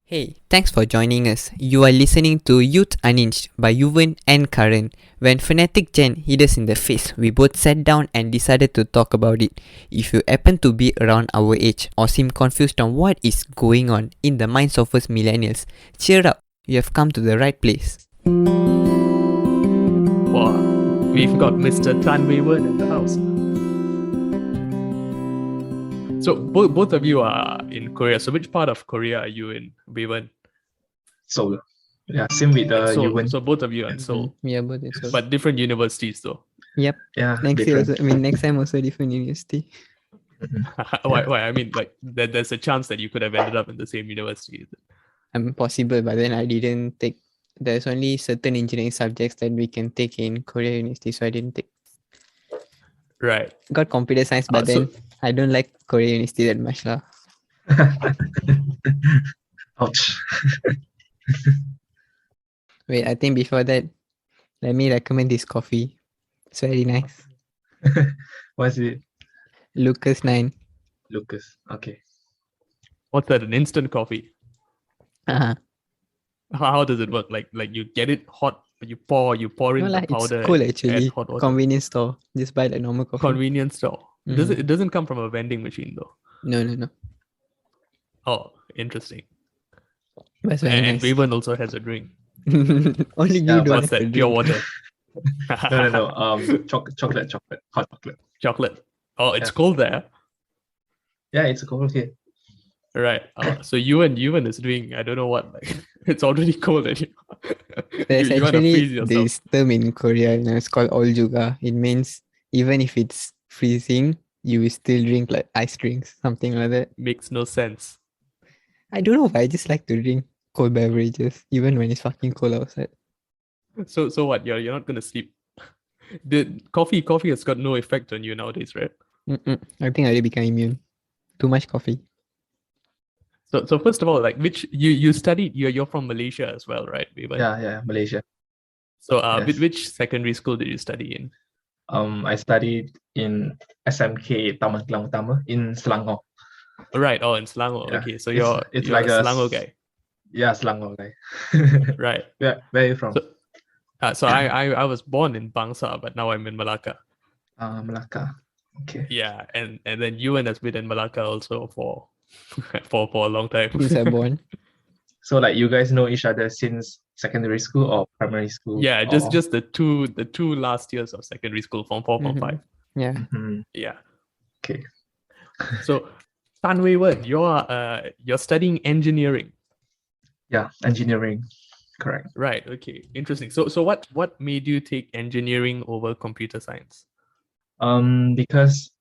Hey, thanks for joining us. You are listening to Youth Unhinged by Yuvaan and Karan. When fanatic Jen hit us in the face, we both sat down and decided to talk about it. If you happen to be around our age or seem confused on what is going on in the minds of us millennials, cheer up, you have come to the right place. Wow, we've got Mr. Tan Wei Wen in the house. So both of you are in Korea. So which part of Korea are you in, WeiWen? Seoul. Yeah, same with Seoul. Yuvaan. So both of you are in Seoul, Yeah, both in Seoul. but different universities though. Yep. Yeah, Next year different. also, next time also different university. Why? I mean, like there's a chance that you could have ended up in the same university. Possible, but then I didn't take. There's only certain engineering subjects that we can take in Korea University, so I didn't take. Right. Got computer science, but then I don't like Korea University that much lah. Ouch. Wait, I think before that, let me recommend this coffee. It's very nice. What is it? Lucas 9. Lucas. Okay. What's that? An instant coffee? Uh-huh. How does it work? Like you get it hot, you pour in No the lah, powder. it's cool and actually. add hot water. Convenience store. Just buy the normal coffee. Convenience store. It doesn't come from a vending machine though. No. Oh, interesting. That's very And nice. WeiWen also has a drink. Only you Yeah, don't What's have to that? Pure drink. water. No. Chocolate. Hot chocolate. Chocolate. Oh, it's Yeah. cold there. Yeah, it's cold here. Right. So Yuvaan is doing, I don't know what, like it's already cold and There's you wanna freeze actually yourself. this term in Korea, it's called Oljuga. It means even if it's freezing, you will still drink like ice drinks, something like that. Makes no sense. I don't know why, I just like to drink cold beverages, even when it's fucking cold outside. So what? You're not gonna sleep. The coffee has got no effect on you nowadays, right? I think I already become immune. Too much coffee. So first of all, like which you studied, you're from Malaysia as well, right? WeiWen? Yeah, Malaysia. So Yes. which secondary school did you study in? I studied in SMK Taman Kelang Utama in Selangor. Right. Oh, in Selangor. Yeah, Okay, so it's you're like a a Selangor guy, Yeah, Selangor guy. right? Where are you from? So I was born in Bangsa, but now I'm in Malacca. Melaka. Okay. Yeah, and then Yuvaan has been in Malacca also for for a long time. Since I'm born. So like you guys know each other since secondary school or primary school? Yeah, or... just the two last years of secondary school, Form 4, Form 5. Yeah. Mhm. Yeah. Okay. So Tan Wei Wen, you're studying engineering. Yeah, engineering. Correct. Right. Okay. Interesting. So what made you take engineering over computer science? Because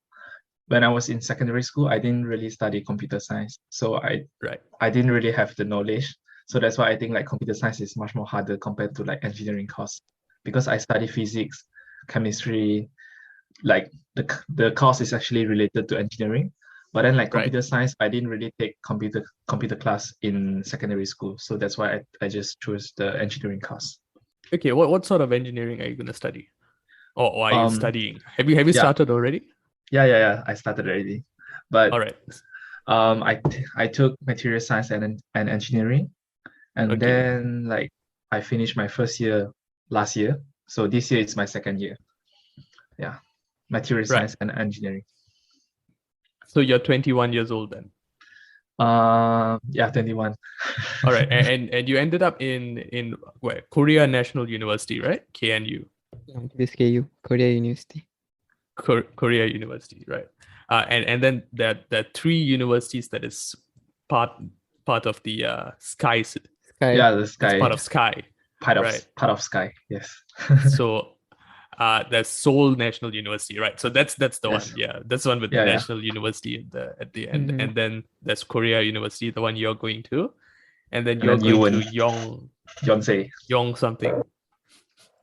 when I was in secondary school, I didn't really study computer science. So I didn't really have the knowledge. So that's why I think like computer science is much more harder compared to like engineering course. Because I study physics, chemistry, like the course is actually related to engineering. But then like computer science, I didn't really take computer class in secondary school. So that's why I just chose the engineering course. Okay, what sort of engineering are you gonna study? Or are you studying? Have you started already? Yeah. I started already. But all right. I took material science and engineering. And then like I finished my first year last year. So this year is my second year. Yeah. Material science and engineering. So you're 21 years old then? Yeah, 21. All right. And you ended up in where? Korea National University, right? KNU. This KU, Korea University. Korea University, right? And then there are three universities that is part of the Sky. Yeah, the Sky. It's part of Sky. Part of Sky, yes. So there's Seoul National University, right? So that's the one. Yeah, that's the one with the National University at the end. And then there's Korea University, the one you're going to. And then you're going to Yonsei. Yong something.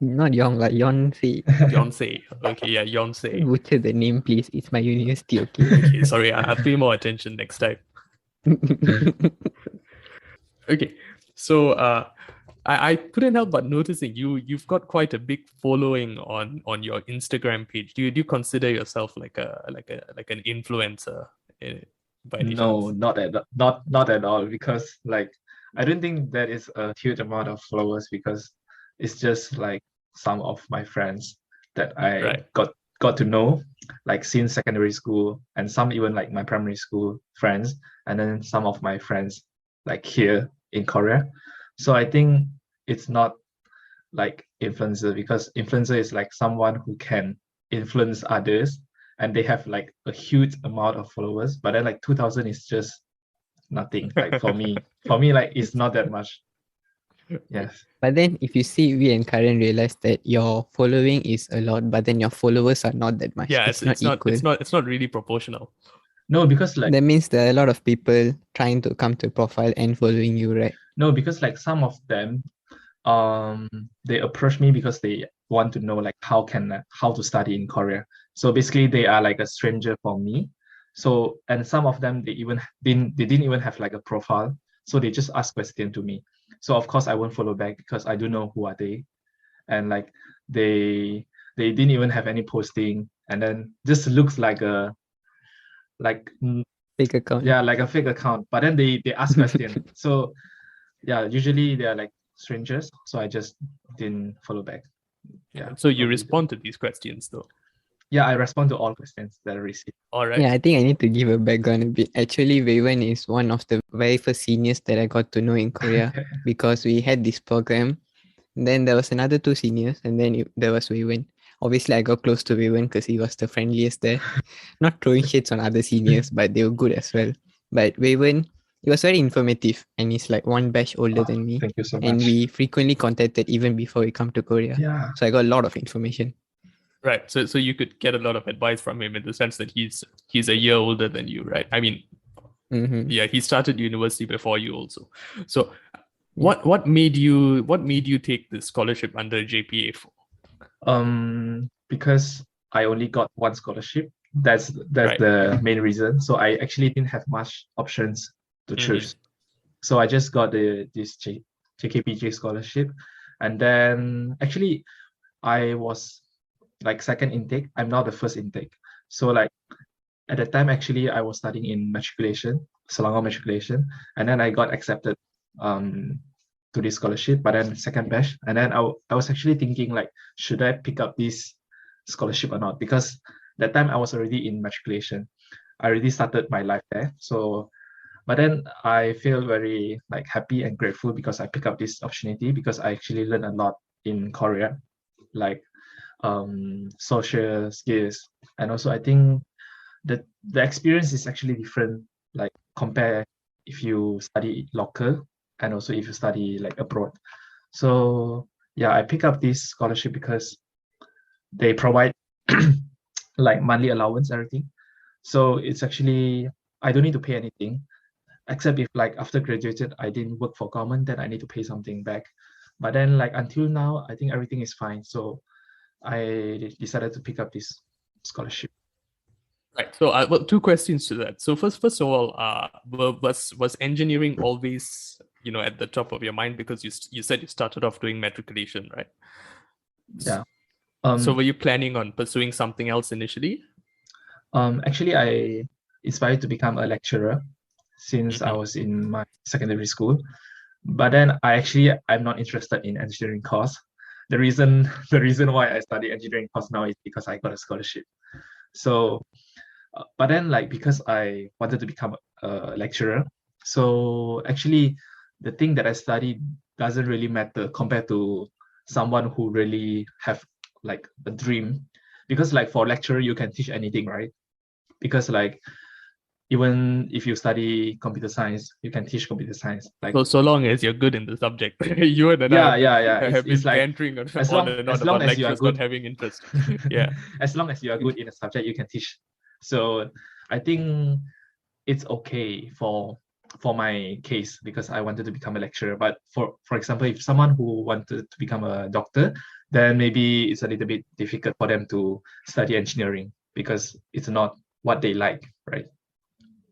Not Yong, like Yonsei. Yonsei. Okay, yeah, Yonsei. Butcher the name, please. It's my university, okay? Okay, sorry. I'll pay more attention next time. Okay, so I couldn't help but noticing you've got quite a big following on your Instagram page. Do you consider yourself like an influencer? By any chance? No, not at all. Because like I don't think that is a huge amount of followers because it's just like some of my friends that I got to know like since secondary school, and some even like my primary school friends, and then some of my friends like here in Korea. So I think it's not like influencer, because influencer is like someone who can influence others and they have like a huge amount of followers, but then like 2000 is just nothing. Like for me like it's not that much. Yes. But then if you see, we and Karen realized that your following is a lot, but then your followers are not that much. Yeah, it's not equal. It's not really proportional. No, because like that means there are a lot of people trying to come to profile and following you, right? No, because like some of them they approach me because they want to know like how to study in Korea. So basically they are like a stranger for me. So, and some of them they didn't even have like a profile. So they just ask question to me. So of course I won't follow back because I don't know who are they. And like they didn't even have any posting, and then just looks like a fake account. Yeah, like a fake account. But then they ask question. So yeah, usually they are like strangers. So I just didn't follow back. Yeah. So you respond to these questions though? Yeah, I respond to all questions that I receive. All right. Yeah, I think I need to give a background a bit. Actually, WeiWen is one of the very first seniors that I got to know in Korea because we had this program. Then there was another 2 seniors, and then there was WeiWen. Obviously, I got close to WeiWen because he was the friendliest there. Not throwing shades on other seniors, but they were good as well. But WeiWen, he was very informative, and he's like one batch older than me. Thank you so much. And we frequently contacted even before we come to Korea. Yeah. So I got a lot of information. Right. So you could get a lot of advice from him in the sense that he's a year older than you, right? I mean, yeah, he started university before you also. So what made you take this scholarship under JPA for? Because I only got one scholarship. That's the main reason. So I actually didn't have much options to choose. So I just got this JKPJ scholarship, and then actually I was like second intake. I'm not the first intake. So like at that time, actually I was studying in matriculation, Selangor matriculation, and then I got accepted to this scholarship, but then second batch. And then I was actually thinking like, should I pick up this scholarship or not? Because that time I was already in matriculation. I already started my life there. So, but then I feel very like happy and grateful because I picked up this opportunity, because I actually learned a lot in Korea, like social skills. And also I think that the experience is actually different, like compare if you study local and also if you study like abroad. So yeah, I pick up this scholarship because they provide like monthly allowance, everything. So it's actually, I don't need to pay anything, except if like after graduated I didn't work for government, then I need to pay something back. But then like until now, I think everything is fine. So I decided to pick up this scholarship. Right. So, well, 2 questions to that. So, first of all, was engineering always, at the top of your mind, because you said you started off doing matriculation, right? Yeah. So, were you planning on pursuing something else initially? Actually, I inspired to become a lecturer since I was in my secondary school, but then I'm not interested in engineering course. The reason why I study engineering course now is because I got a scholarship. So, but then like because I wanted to become a lecturer, so actually the thing that I studied doesn't really matter compared to someone who really have like a dream, because like for lecturer you can teach anything, right? Because like even if you study computer science, you can teach computer science. Like so long as you're good in the subject. You and I have been it's like bantering on as long about as you are lecturers good, not having interest. Yeah. As long as you are good in a subject, you can teach. So I think it's okay for my case, because I wanted to become a lecturer. But for example, if someone who wanted to become a doctor, then maybe it's a little bit difficult for them to study engineering because it's not what they like, right?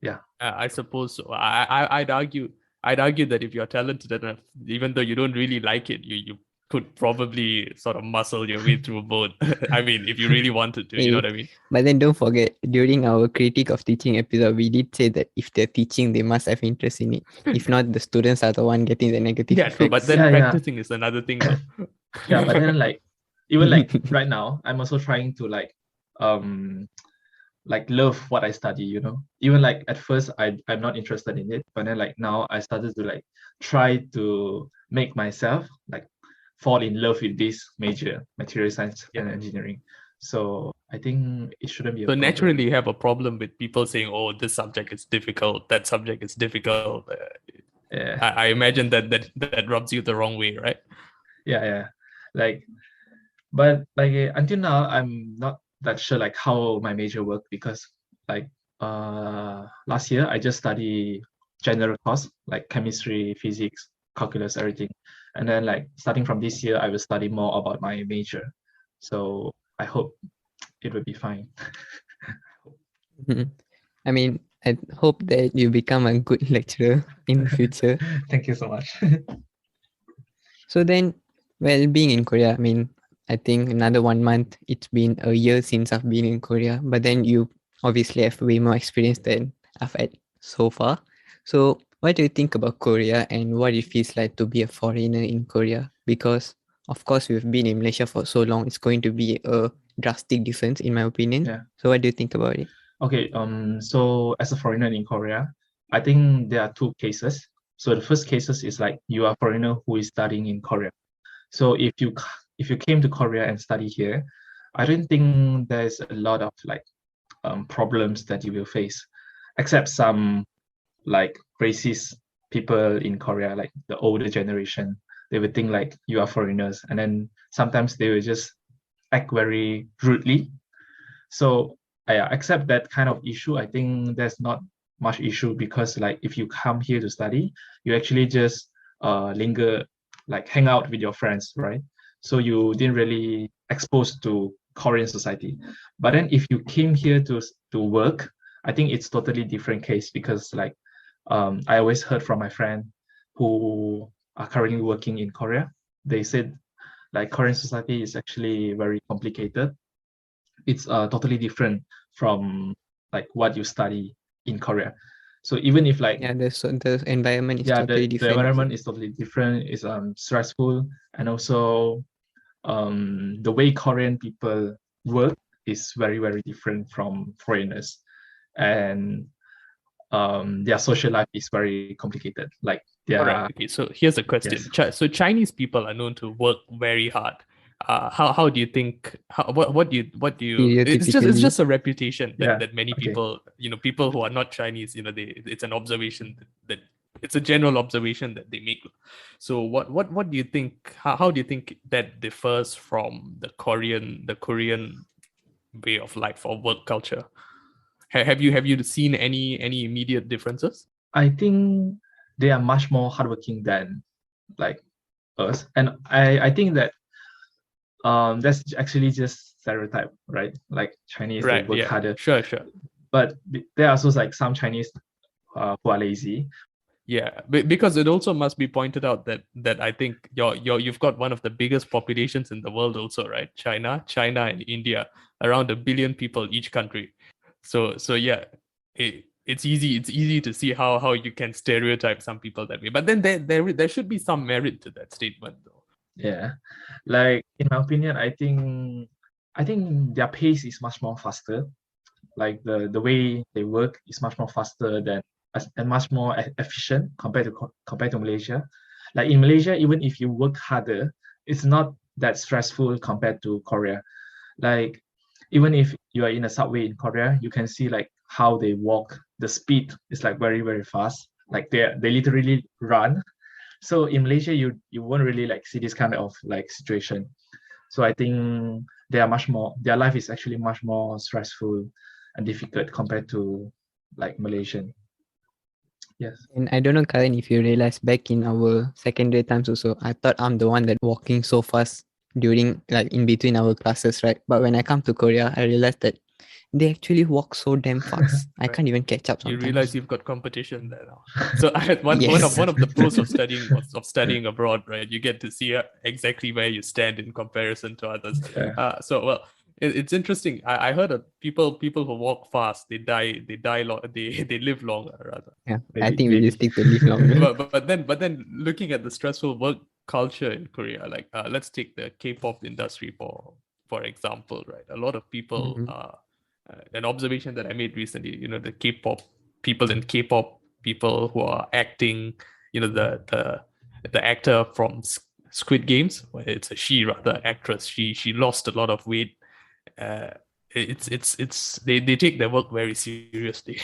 Yeah. I suppose so. I'd argue that if you're talented enough, even though you don't really like it, you could probably sort of muscle your way through both. I mean, if you really wanted to, you know what I mean? But then don't forget, during our critique of teaching episode, we did say that if they're teaching, they must have interest in it. If not, the students are the one getting the negative Yeah, true, but effects. then practicing is another thing. Yeah, but then like even like right now, I'm also trying to like love what I study, you know. Even like at first I'm not interested in it, but then like now I started to like try to make myself like fall in love with this major, material science and engineering. So I think it shouldn't be a so problem. Naturally you have a problem with people saying, oh, this subject is difficult, that subject is difficult. I imagine that rubs you the wrong way, right? Yeah. But until now I'm not that sure like how my major worked, because like last year I just study general course like chemistry, physics, calculus, everything, and then like starting from this year I will study more about my major, so I hope it will be fine. I mean, I hope that you become a good lecturer in the future. Thank you so much. So then, well, being in Korea, I mean, I think another 1 month, it's been a year since I've been in Korea, but then you obviously have way more experience than I've had so far. So what do you think about Korea and what it feels like to be a foreigner in Korea? Because of course we've been in Malaysia for so long, it's going to be a drastic difference in my opinion. Yeah. So what do you think about it? Okay, so as a foreigner in Korea, I think there are two cases. So the first cases is like you are a foreigner who is studying in Korea. So if you came to Korea and study here, I don't think there's a lot of like problems that you will face, except some like racist people in Korea, like the older generation. They would think like you are foreigners, and then sometimes they will just act very rudely. So except that kind of issue, I think there's not much issue, because like if you come here to study, you actually just linger, like hang out with your friends, right? So you didn't really expose to Korean society. But then if you came here to work, I think it's totally different case, because like I always heard from my friend who are currently working in Korea. They said like Korean society is actually very complicated. It's totally different from like what you study in Korea. So even if like the environment is totally different. The environment is totally different. It's stressful, and also the way Korean people work is very, very different from foreigners, and their social life is very complicated. Like Okay, so here's a question. Yes. So Chinese people are known to work very hard. How do you think? What do you? It's just a reputation that many people, people who are not Chinese, it's an observation that it's a general observation that they make. So what do you think? How do you think that differs from the Korean way of life or work culture? Have you seen any immediate differences? I think they are much more hardworking than like us, and I think that that's actually just stereotype, right? Like Chinese, they work harder. Sure. But there are also like some Chinese who are lazy. Yeah, because it also must be pointed out that I think you've got one of the biggest populations in the world also, right? China and India, around 1 billion people each country. So yeah, it's easy to see how you can stereotype some people that way. But then there should be some merit to that statement, though. Yeah, like in my opinion, I think their pace is much more faster. Like the way they work is much more faster and much more efficient compared to Malaysia. Like in Malaysia, even if you work harder, it's not that stressful compared to Korea. Like even if you are in a subway in Korea, you can see like how they walk. The speed is like very, very fast. Like they literally run. So in Malaysia, you won't really like see this kind of like situation. So I think their life is actually much more stressful and difficult compared to like Malaysian. Yes. And I don't know, Karan, if you realize back in our secondary times also, I thought I'm the one that walking so fast during like in between our classes, right? But when I come to Korea, I realized that they actually walk so damn fast. I can't even catch up You sometimes. realize you've got competition there now. So I had one Yes. of the pros of studying abroad, right? You get to see exactly where you stand in comparison to others. Yeah. It's interesting. I heard of people who walk fast, they they live longer rather. Yeah, I Maybe- think we maybe. just stick to live longer. but then looking at the stressful work culture in Korea, like let's take the K-pop industry for example, right? A lot of people Mhm. an observation that I made recently, the K-pop people and K-pop people who are acting, the actor from Squid Games, well, it's a she rather actress. She lost a lot of weight. They take their work very seriously.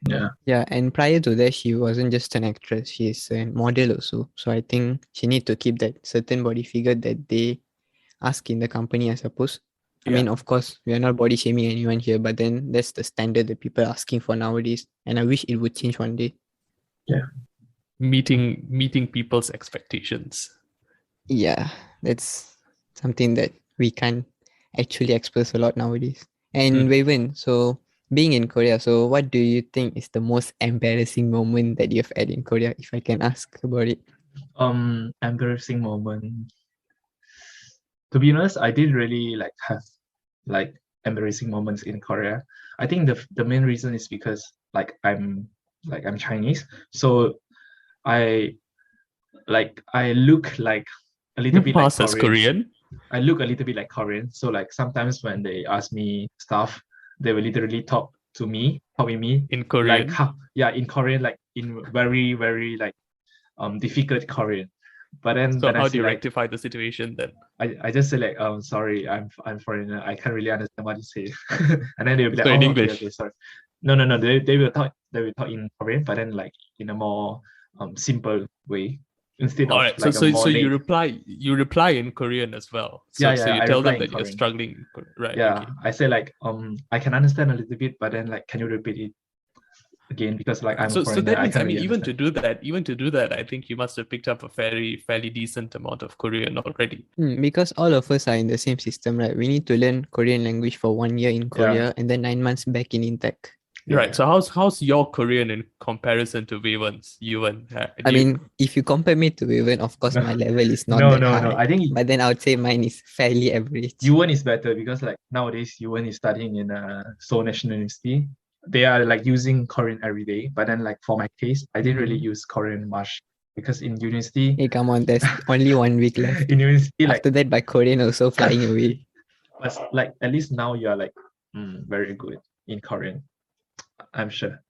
Yeah. Yeah, and prior to that, she wasn't just an actress; she's a model also. So I think she need to keep that certain body figure that they ask in the company, I suppose. I mean, of course, we are not body shaming anyone here, but then that's the standard that people are asking for nowadays, and I wish it would change one day. Yeah. Meeting people's expectations. Yeah, that's something that we can't actually express a lot nowadays. And WeiWen, so being in Korea, so what do you think is the most embarrassing moment that you've had in Korea, if I can ask about it? Embarrassing moment. To be honest, I didn't really have embarrassing moments in Korea. I think the main reason is because I'm Chinese, so I look like a little bit like Korean. I look a little bit like Korean. So sometimes when they ask me stuff, they will literally talk with me in Korean. In Korean, in very, very difficult Korean. But then so how do you rectify the situation then? I just say sorry, I'm foreigner, I can't really understand what you say. And then they'll be like, in English. Okay, sorry. No, they will talk in Korean, but then in a more simple way instead of so you reply in Korean as well. So you tell them that you're struggling, right? Yeah, okay. I say I can understand a little bit, but then can you repeat it again, because I'm a foreigner. So that means, really even to do that, I think you must have picked up a fairly decent amount of Korean already. Because all of us are in the same system, right? We need to learn Korean language for 1 year in Korea and then 9 months back in Intech. Yeah. Right. So how's your Korean in comparison to WeiWen's? I mean, if you compare me to WeiWen, of course my level is not that high. I think, but then I would say mine is fairly average. Yuvaan is better because nowadays Yuvaan is studying in Seoul National University. They are using Korean every day, but then for my case, I didn't really use Korean much because in university. Hey, come on, there's only 1 week left. In university, after that, by Korean also flying away. But at least now you are very good in Korean, I'm sure.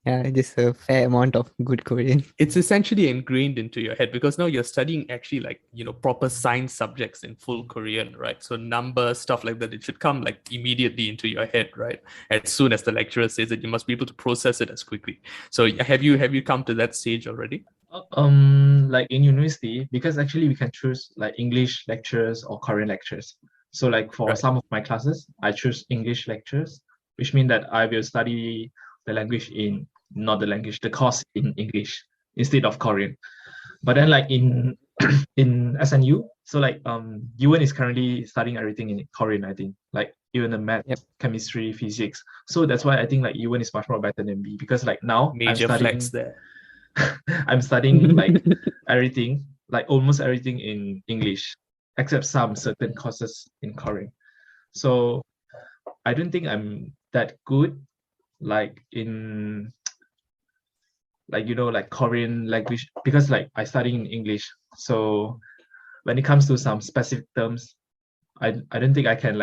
Yeah, just a fair amount of good Korean. It's essentially ingrained into your head because now you're studying actually proper science subjects in full Korean, right? So numbers, stuff like that, it should come immediately into your head, right? As soon as the lecturer says it, you must be able to process it as quickly. So have you come to that stage already? In university, because actually we can choose English lectures or Korean lectures. So for some of my classes, I choose English lectures, which means that I will study the language the course in English instead of Korean. But then in SNU, so Yuvaan is currently studying everything in Korean, I think, even the math, chemistry, physics. So that's why I think Yuvaan is much more better than me, because now major flex there. I'm studying everything, almost everything in English, except some certain courses in Korean. So I don't think I'm that good in Korean language, because I study in English. So when it comes to some specific terms, I don't think I can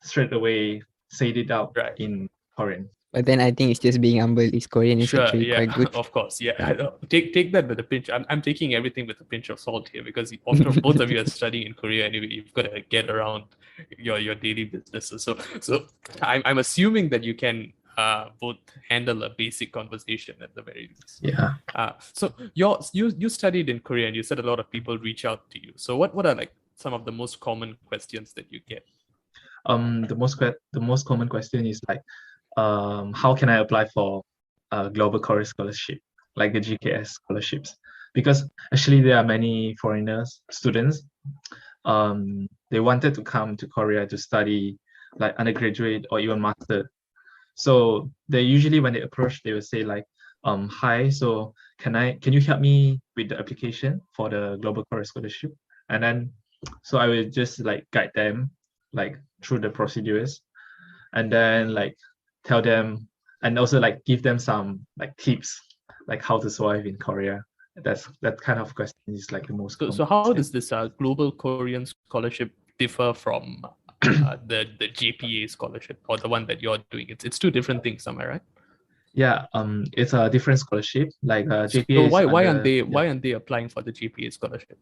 straight away say it out in Korean. But then I think it's just being humble. His Korean is actually quite good. Of course, yeah. Take that with a pinch. I'm taking everything with a pinch of salt here, because both of you are studying in Korea anyway. You've got to get around your daily businesses. So I'm assuming that you can both handle a basic conversation at the very least. Yeah. So you studied in Korea, and you said a lot of people reach out to you. So what are some of the most common questions that you get? The most common question is how can I apply for a global Korea scholarship, like the GKS scholarships? Because actually there are many foreigners, students, they wanted to come to Korea to study like undergraduate or even master. So they usually, when they approach, they will say like, hi, so can you help me with the application for the Global Career Scholarship? And then so I will just like guide them like through the procedures, and then like tell them, and also like give them some like tips like how to survive in Korea. That kind of question is like the most So how does this Global Korean Scholarship differ from the GPA scholarship, or the one that you're doing? It's two different things, am I right? Yeah, it's a different scholarship. Like GPA So is why under, aren't they applying for the GPA scholarship?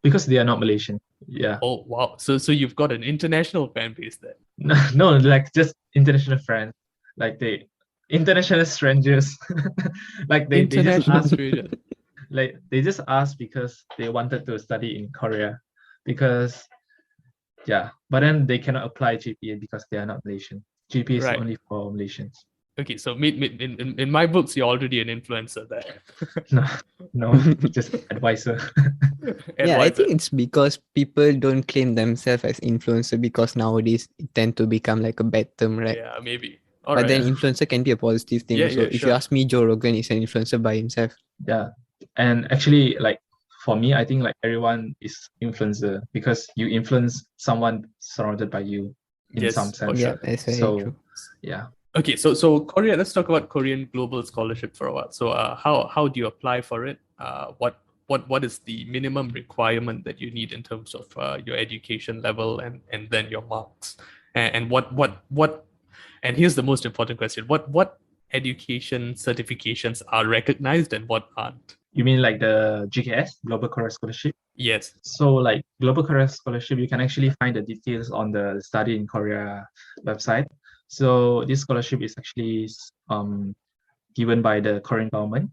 because they are not Malaysian. Yeah. Oh wow! So you've got an international fan base there. No, like just international friends, like they international strangers. Like they just International ask, strangers. like they just asked because they wanted to study in Korea, because yeah, but then they cannot apply GPA because they are not Malaysian. GPA is Right. only for Malaysians. Okay, so in my books, you're already an influencer there. No, just advisor. Yeah, I Advisor. think it's because people don't claim themselves as influencer, because nowadays it tend to become like a bad term, right? Yeah, maybe. But Alright. then influencer can be a positive thing. Yeah, So yeah, if sure. you ask me, Joe Rogan is an influencer by himself. Yeah, and actually, like for me, I think like everyone is influencer because you influence someone surrounded by you in Yes, some for sense. Yeah, sure. that's very So true. yeah. Okay, so Korea. Let's talk about Korean Global Scholarship for a while. So, how do you apply for it? What is the minimum requirement that you need in terms of your education level and then your marks? And what? And here's the most important question: what education certifications are recognized and what aren't? You mean like the GKS, Global Career Scholarship? Yes. So like Global Career Scholarship, you can actually find the details on the Study in Korea website. So this scholarship is actually given by the Korean government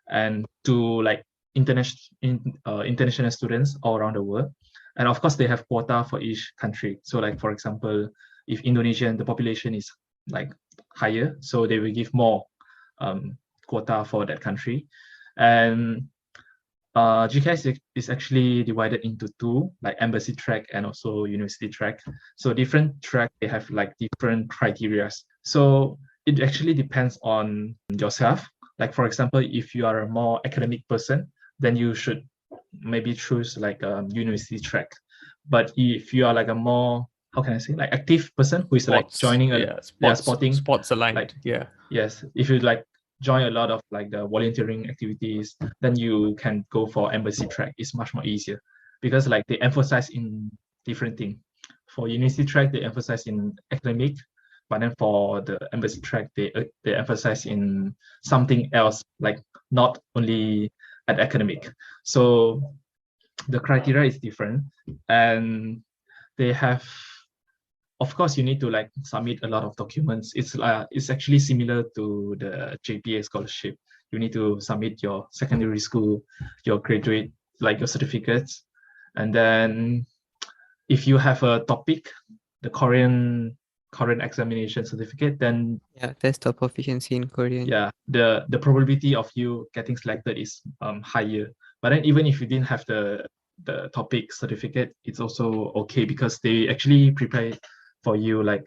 and to like international students all around the world. And of course, they have quota for each country. So like, for example, if Indonesian, the population is like higher, so they will give more quota for that country. And GCAS is actually divided into two, like embassy track and also university track. So different track, they have like different criteria. So it actually depends on yourself. Like for example, if you are a more academic person, then you should maybe choose like a university track. But if you are like a more, how can I say, like active person who is like joining sports aligned. Like, yeah. Yes, if you like join a lot of like the volunteering activities, then you can go for embassy track. It's much more easier because like they emphasize in different thing. For university track, they emphasize in academic, but then for the embassy track, they emphasize in something else, like not only at academic. So the criteria is different, and they have, of course, you need to like submit a lot of documents. It's actually similar to the JPA scholarship. You need to submit your secondary school, your graduate, like your certificates, and then if you have a topic, the Korean examination certificate, then Yeah, test of proficiency in Korean. yeah, the probability of you getting selected is higher. But then even if you didn't have the topic certificate, it's also okay because they actually prepare for you like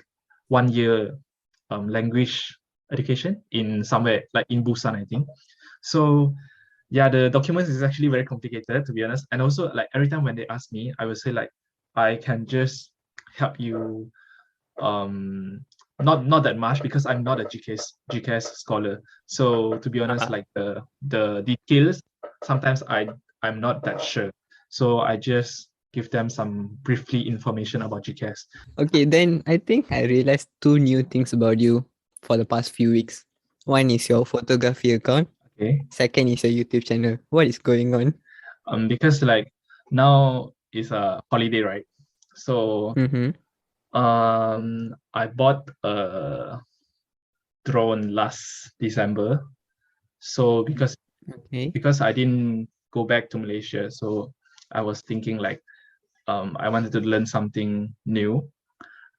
1 year language education in somewhere like in Busan, I think. So yeah, the documents is actually very complicated to be honest. And also like every time when they ask me, I will say like I can just help you not that much because I'm not a GKS scholar. So to be honest, like the details, sometimes I'm not that sure. So I just give them some briefly information about GKS. Okay, then I think I realized two new things about you for the past few weeks. One is your photography account. Okay. Second is your YouTube channel. What is going on? Because like now is a holiday, right? So I bought a drone last December. So because I didn't go back to Malaysia, so I was thinking like I wanted to learn something new,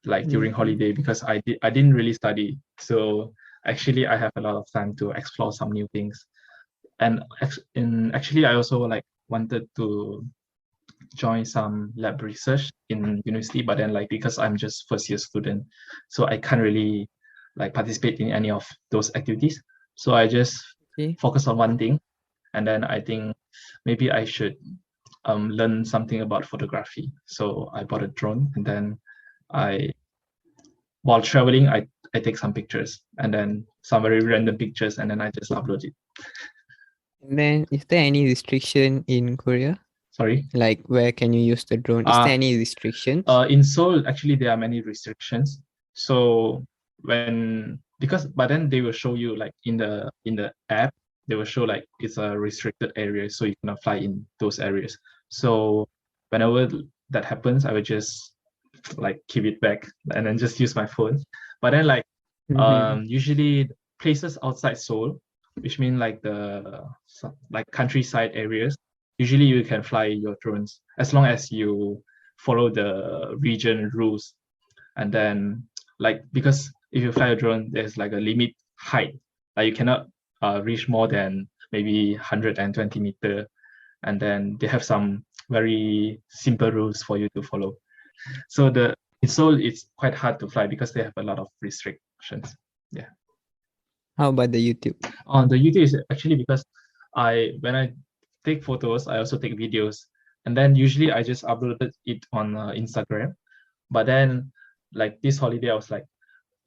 like during holiday because I didn't really study. So actually I have a lot of time to explore some new things. And actually I also like wanted to join some lab research in university, but then like because I'm just first year student, so I can't really like participate in any of those activities. So I just focus on one thing, and then I think maybe I should learn something about photography. So I bought a drone, and then while traveling, I take some pictures, and then some very random pictures, and then I just upload it. And then, is there any restriction in Korea? Sorry? Like, where can you use the drone? Is there any restrictions? In Seoul, actually, there are many restrictions. So but then they will show you like in the app, they will show like it's a restricted area, so you cannot fly in those areas. So whenever that happens, I will just like keep it back and then just use my phone. But then like usually places outside Seoul, which mean like the like countryside areas, usually you can fly your drones as long as you follow the region rules. And then like, because if you fly a drone, there's like a limit height, like you cannot reach more than maybe 120 meter. And then they have some very simple rules for you to follow. So in Seoul, it's quite hard to fly because they have a lot of restrictions. Yeah. How about the YouTube? On the YouTube is actually because when I take photos, I also take videos, and then usually I just uploaded it on Instagram. But then like this holiday, I was like,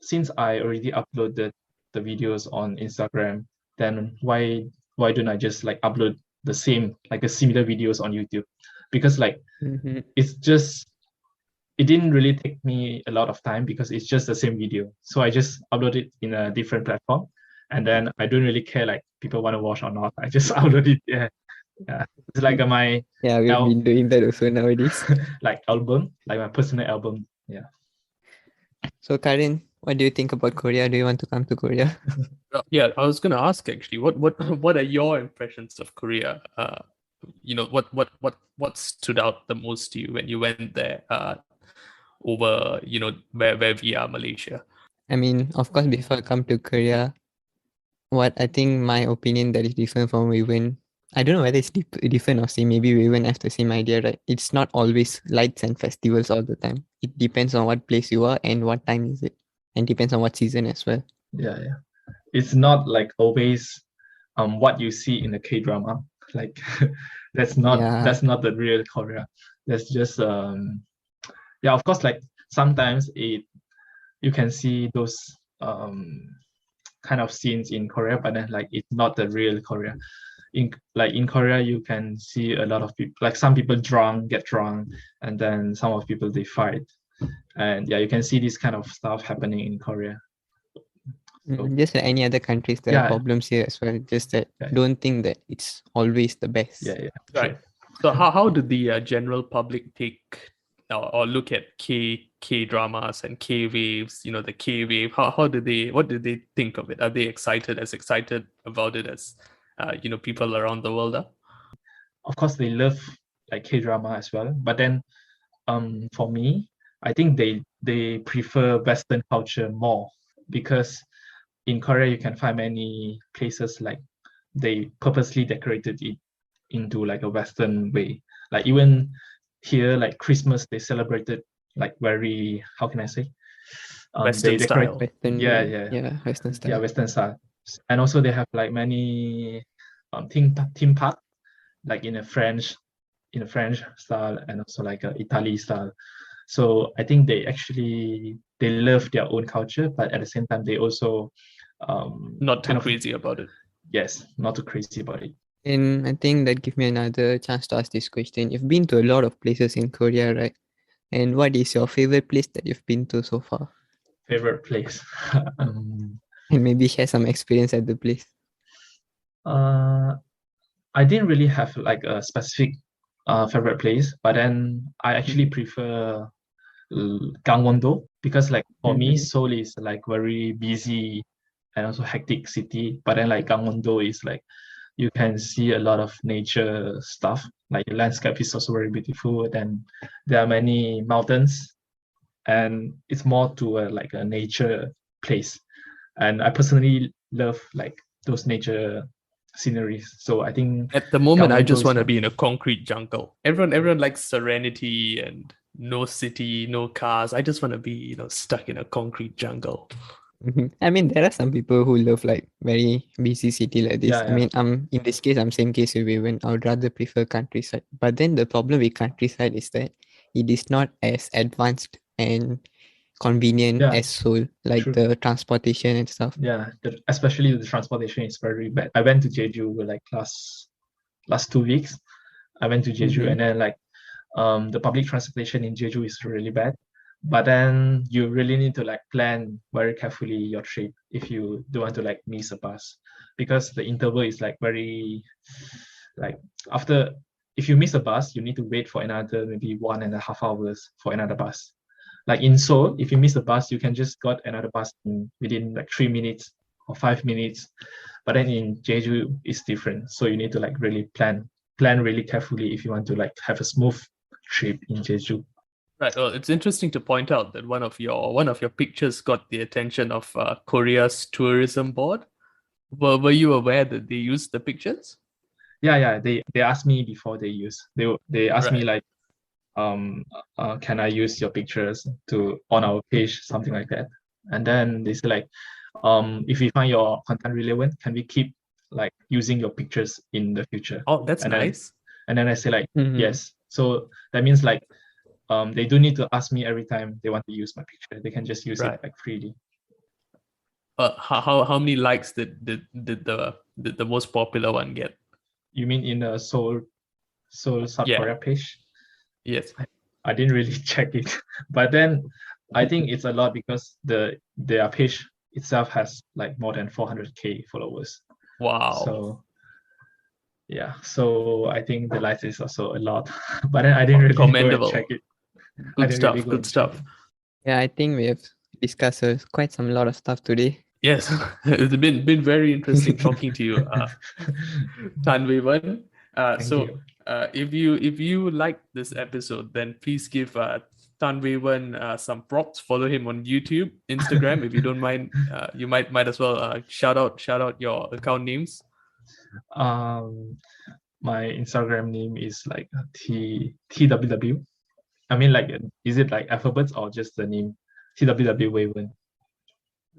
since I already uploaded the videos on Instagram, then why don't I just like upload the similar videos on YouTube? Because like it didn't really take me a lot of time because it's just the same video. So I just upload it in a different platform, and then I don't really care like people want to watch or not. I just upload it. Yeah. It's like my we've been doing that also nowadays. like album, like my personal album. Yeah. So Karan, what do you think about Korea? Do you want to come to Korea? Yeah, I was gonna ask actually, what are your impressions of Korea? What stood out the most to you when you went there? Over where we are, Malaysia. I mean, of course, before I come to Korea, what I think my opinion that is different from WeiWen, I don't know whether it's different or same. Maybe WeiWen have the same idea, right? It's not always lights and festivals all the time. It depends on what place you are and what time is it, and depends on what season as well. Yeah. It's not like always what you see in the K-drama. Like that's not the real Korea. That's just of course, like sometimes you can see those kind of scenes in Korea, but then like it's not the real Korea. In Korea, you can see a lot of people, like some people get drunk, and then some of people they fight, and you can see this kind of stuff happening in Korea. So, just like any other countries, there are problems here as well. Just that don't think that it's always the best. Yeah. Right. So how did the general public take or look at K dramas and K waves? The K wave. What did they think of it? Are they as excited about it as people around the world are? Of course, they love like K drama as well. But then, for me, I think they prefer Western culture more, because in Korea you can find many places like they purposely decorated it into like a Western way. Like even here, like Christmas, they celebrated like very, how can I say? Western style. Western style. Yeah, Western style. And also they have like many theme park, like in a French style, and also like a Italy style. So I think they love their own culture, but at the same time they also not too crazy about it. Yes, not too crazy about it. And I think that gives me another chance to ask this question. You've been to a lot of places in Korea, right? And what is your favorite place that you've been to so far? Favorite place? And maybe share some experience at the place. I didn't really have like a specific favorite place, but then I actually prefer Gangwon-do, because like for me, Seoul is like very busy and also hectic city, but then like Gangwon-do is like you can see a lot of nature stuff, like the landscape is also very beautiful. Then there are many mountains, and it's more to like a nature place. And I personally love like those nature sceneries. So I think at the moment I just goes want to for- be in a concrete jungle. Everyone likes serenity and no city, no cars. I just want to be, stuck in a concrete jungle. I mean, there are some people who love like very busy city like this. Yeah, I mean, in this case, I'm same case with WeiWen. I would rather prefer countryside. But then the problem with countryside is that it is not as advanced and convenient Yeah, as Seoul, like true. the transportation and stuff. Yeah, especially the transportation is very bad. I went to Jeju like last 2 weeks. I went to Jeju Mhm. and then like the public transportation in Jeju is really bad. But then you really need to like plan very carefully your trip if you don't want to like miss a bus, because the interval is like very like after if you miss a bus, you need to wait for another maybe 1.5 hours for another bus. Like in Seoul, if you miss a bus, you can just got another bus within like 3 minutes or 5 minutes. But then in Jeju, it's different. So you need to like really plan really carefully if you want to like have a smooth trip in Jeju. Right. Well, it's interesting to point out that one of your pictures got the attention of Korea's tourism board. Were you aware that they used the pictures? Yeah. They asked me before they asked me Right. like, can I use your pictures on our page, something like that. And then they say like, if we find your content relevant, can we keep like using your pictures in the future? Oh, that's and nice. Then I say like, Mhm. yes. So that means like, they don't need to ask me every time they want to use my picture. They can just use Right. it like freely. How many likes did the most popular one get? You mean in the Seoul South Yeah. Korea page? Yes. I didn't really check it, but then I think it's a lot because their page itself has like more than 400k followers. Wow. So yeah, so I think the likes is also a lot, but then I didn't really Commendable. go and check it. Good stuff. Good stuff. Yeah, I think we have discussed quite a lot of stuff today. Yes, it's been very interesting talking to you, Tan Wei Wen. You. If you like this episode, then please give Tan Wei Wen some props. Follow him on YouTube, Instagram. If you don't mind, you might as well shout out your account names. My Instagram name is like TWW. I mean, like, is it like alphabets or just the name TWW WeiWen?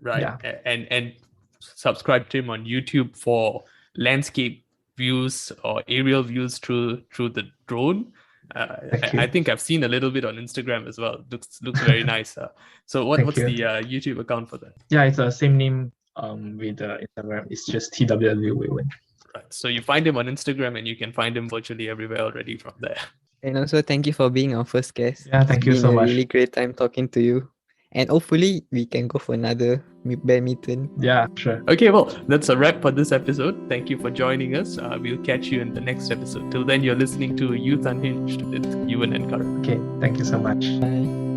Right. Yeah. And subscribe to him on YouTube for landscape views or aerial views through the drone. I think I've seen a little bit on Instagram as well. Looks very nice. So what's the YouTube account for that? Yeah, it's the same name with Instagram. It's just TWW WeiWen. Right. So you find him on Instagram and you can find him virtually everywhere already from there. And also thank you for being our first guest. Yeah, thank you so much. It's been a really great time talking to you. And hopefully we can go for another badminton. Yeah, sure. Okay, well, that's a wrap for this episode. Thank you for joining us. We'll catch you in the next episode. Till then, you're listening to Youth Unhinged with Yuvaan and Karan. Okay, thank you so much. Bye.